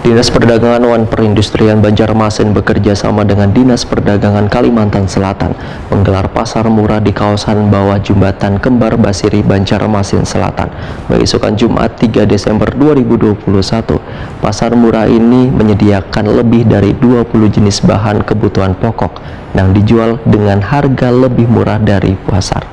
Dinas Perdagangan wan Perindustrian Banjarmasin bekerja sama dengan Dinas Perdagangan Kalimantan Selatan menggelar pasar murah di kawasan bawah Jembatan Kembar Basiri, Banjarmasin Selatan, besokan Jumat 3 Desember 2021. Pasar murah ini menyediakan lebih dari 20 jenis bahan kebutuhan pokok yang dijual dengan harga lebih murah dari pasar.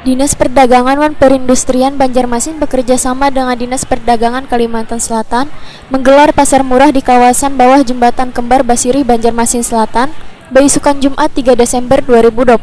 Dinas Perdagangan wan Perindustrian Banjarmasin bekerja sama dengan Dinas Perdagangan Kalimantan Selatan menggelar pasar murah di kawasan bawah Jembatan Kembar Basiri, Banjarmasin Selatan, besokan Jumat 3 Desember 2021.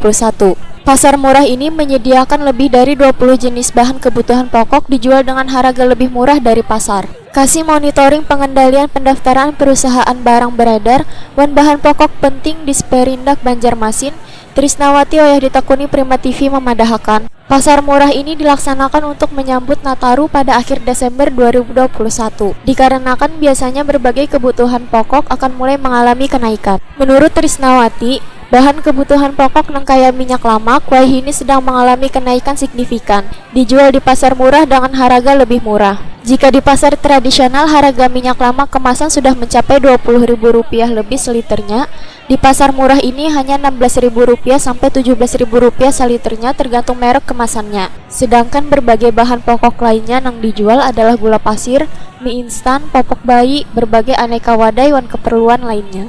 Pasar murah ini menyediakan lebih dari 20 jenis bahan kebutuhan pokok dijual dengan harga lebih murah dari pasar. Kasih monitoring pengendalian pendaftaran perusahaan barang beredar wan bahan pokok penting di Sperindak Banjarmasin, Trisnawati Oyah Ditakuni Prima TV memadahakan. Pasar murah ini dilaksanakan untuk menyambut Nataru pada akhir Desember 2021, dikarenakan biasanya berbagai kebutuhan pokok akan mulai mengalami kenaikan. Menurut Trisnawati, bahan kebutuhan pokok nang kaya minyak lamak, wah ini sedang mengalami kenaikan signifikan, dijual di pasar murah dengan harga lebih murah. Jika di pasar tradisional harga minyak lamak kemasan sudah mencapai Rp20.000 lebih seliternya, di pasar murah ini hanya Rp16.000 sampai Rp17.000 seliternya tergantung merek kemasannya. Sedangkan berbagai bahan pokok lainnya yang dijual adalah gula pasir, mie instan, popok bayi, berbagai aneka wadai wan keperluan lainnya.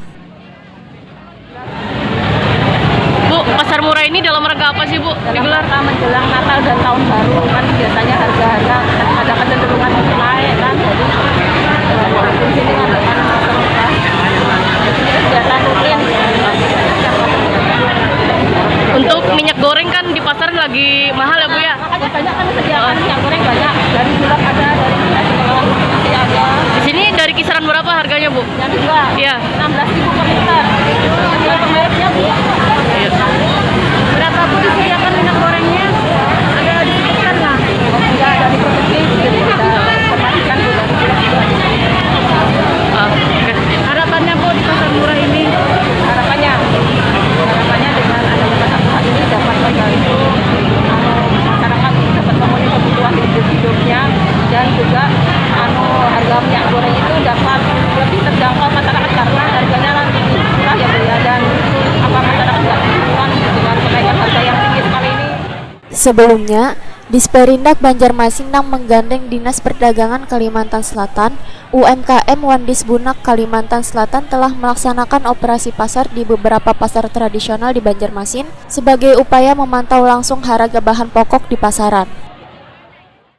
Bu, pasar murah ini dalam rangka apa sih Bu? Digelar menjelang Natal dan Tahun Baru kan biasanya harga-harga ada kecenderungan naik kan, jadi di sini mengadakan pasar murah. Kegiatan rutin. Untuk minyak goreng kan di pasar lagi mahal ya Bu ya? Makanya banyak kan sediakan minyak goreng banyak, dari bulog ada, dari beras masih ada. Di sini dari kisaran berapa harganya Bu? Yang juga Iya. 16.000 per liter. Jual pemereknya Bu. Iya. Berapa Bu disediakan minyak gorengnya? Ada disebutkan nggak? Tidak ada di provinsi, jadi kita informasikan Bu dari bulog juga. Oke. Harapannya Bu di pasar murah ini, harapannya dengan adanya pasar murah ini dapat membantu masyarakat dapat memenuhi kebutuhan hidupnya, dan juga harga minyak goreng itu dapat lebih terjangkau masyarakat karena harganya lebih murah ya Bu ya, dan masyarakat tidak kesulitan dengan kenaikan harga yang tinggi sekali ini. Sebelumnya, Disperindak Banjarmasin nang menggandeng Dinas Perdagangan Kalimantan Selatan, UMKM wan Disbunak Kalimantan Selatan telah melaksanakan operasi pasar di beberapa pasar tradisional di Banjarmasin sebagai upaya memantau langsung harga bahan pokok di pasaran.